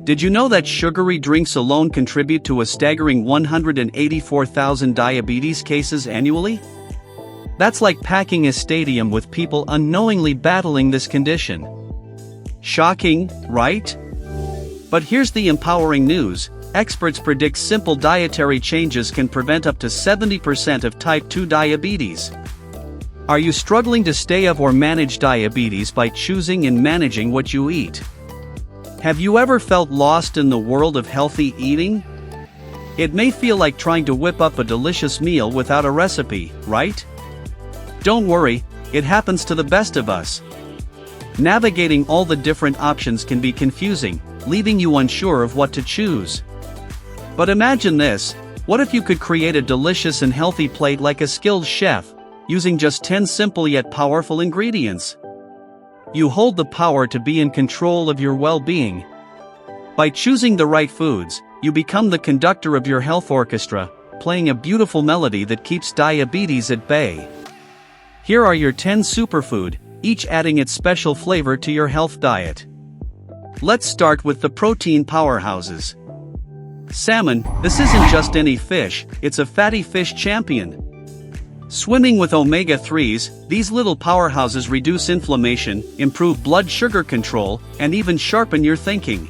Did you know that sugary drinks alone contribute to a staggering 184,000 diabetes cases annually? That's like packing a stadium with people unknowingly battling this condition. Shocking, right? But here's the empowering news. Experts predict simple dietary changes can prevent up to 70% of type 2 diabetes. Are you struggling to stay up or manage diabetes by choosing and managing what you eat? Have you ever felt lost in the world of healthy eating? It may feel like trying to whip up a delicious meal without a recipe, right? Don't worry, it happens to the best of us. Navigating all the different options can be confusing, leaving you unsure of what to choose. But imagine this, what if you could create a delicious and healthy plate like a skilled chef, using just 10 simple yet powerful ingredients? You hold the power to be in control of your well-being. By choosing the right foods, you become the conductor of your health orchestra, playing a beautiful melody that keeps diabetes at bay. Here are your 10 superfood, each adding its special flavor to your health diet. Let's start with the protein powerhouses. Salmon, this isn't just any fish, it's a fatty fish champion. Swimming with omega-3s, these little powerhouses reduce inflammation, improve blood sugar control, and even sharpen your thinking.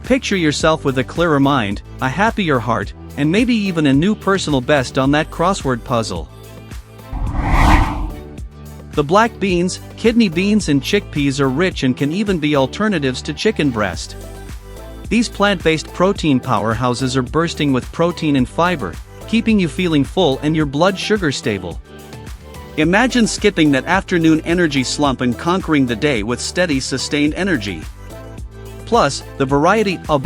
Picture yourself with a clearer mind, a happier heart, and maybe even a new personal best on that crossword puzzle. The black beans, kidney beans and chickpeas are rich and can even be alternatives to chicken breast. These plant-based protein powerhouses are bursting with protein and fiber, keeping you feeling full and your blood sugar stable. Imagine skipping that afternoon energy slump and conquering the day with steady, sustained energy. Plus, the variety of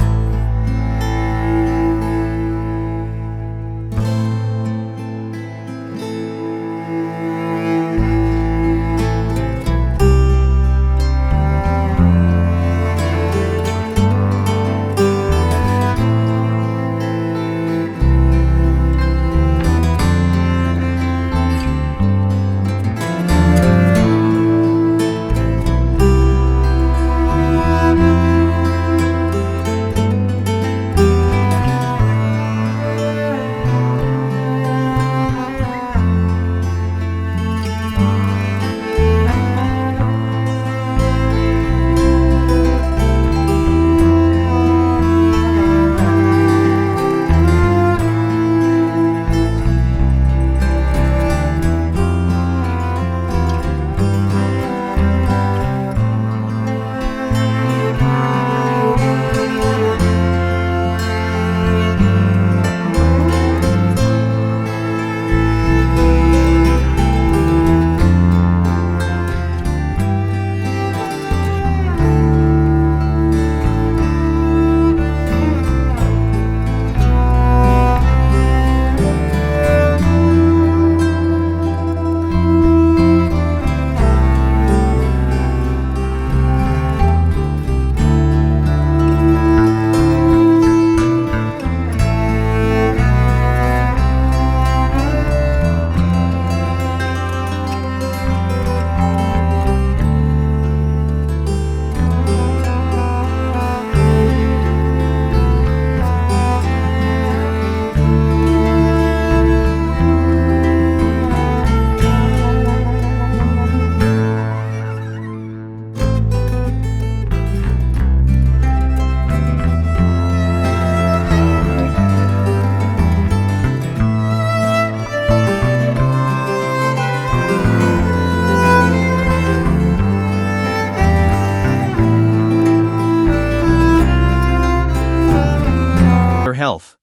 health.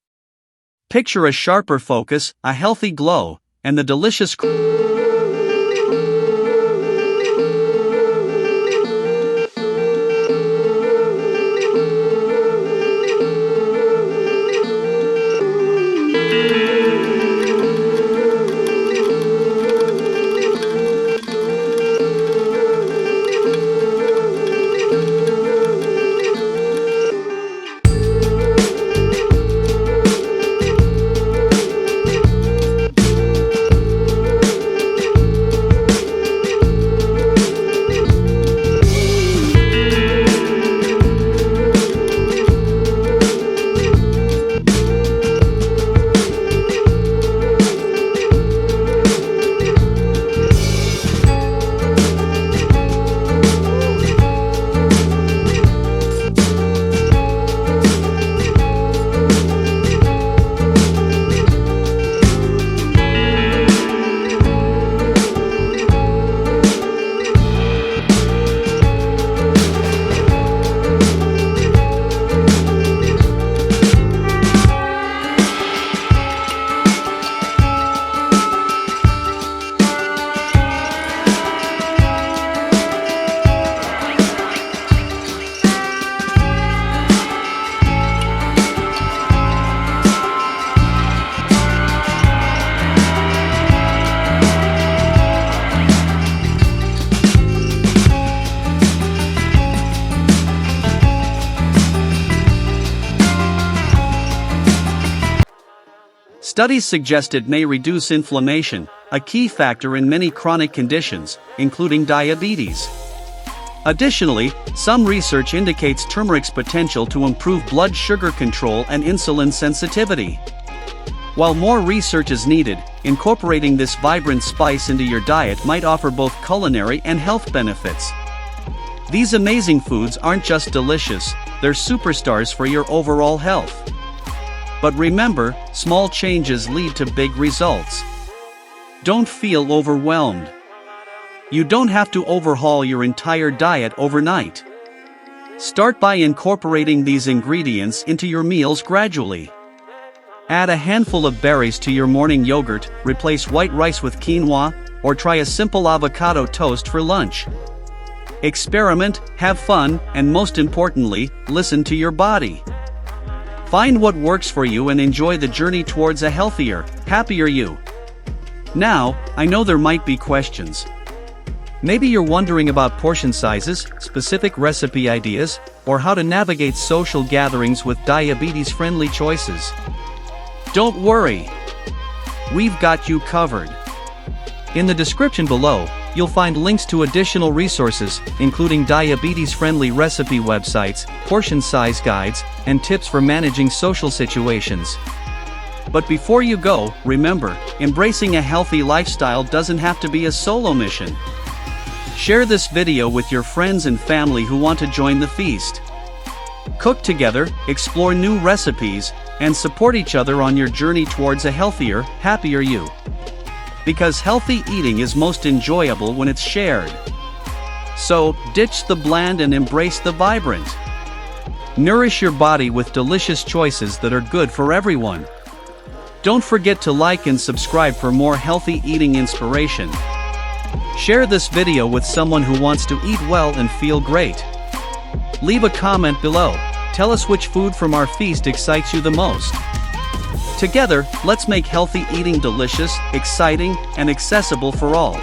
Picture a sharper focus, a healthy glow, and the delicious Studies suggest it may reduce inflammation, a key factor in many chronic conditions, including diabetes. Additionally, some research indicates turmeric's potential to improve blood sugar control and insulin sensitivity. While more research is needed, incorporating this vibrant spice into your diet might offer both culinary and health benefits. These amazing foods aren't just delicious, they're superstars for your overall health. But remember, small changes lead to big results. Don't feel overwhelmed. You don't have to overhaul your entire diet overnight. Start by incorporating these ingredients into your meals gradually. Add a handful of berries to your morning yogurt, replace white rice with quinoa, or try a simple avocado toast for lunch. Experiment, have fun, and most importantly, listen to your body. Find what works for you and enjoy the journey towards a healthier, happier you. Now, I know there might be questions. Maybe you're wondering about portion sizes, specific recipe ideas, or how to navigate social gatherings with diabetes-friendly choices. Don't worry. We've got you covered. In the description below, you'll find links to additional resources, including diabetes-friendly recipe websites, portion size guides, and tips for managing social situations. But before you go, remember, embracing a healthy lifestyle doesn't have to be a solo mission. Share this video with your friends and family who want to join the feast. Cook together, explore new recipes, and support each other on your journey towards a healthier, happier you. Because healthy eating is most enjoyable when it's shared. So, ditch the bland and embrace the vibrant. Nourish your body with delicious choices that are good for everyone. Don't forget to like and subscribe for more healthy eating inspiration. Share this video with someone who wants to eat well and feel great. Leave a comment below. Tell us which food from our feast excites you the most. Together, let's make healthy eating delicious, exciting, and accessible for all.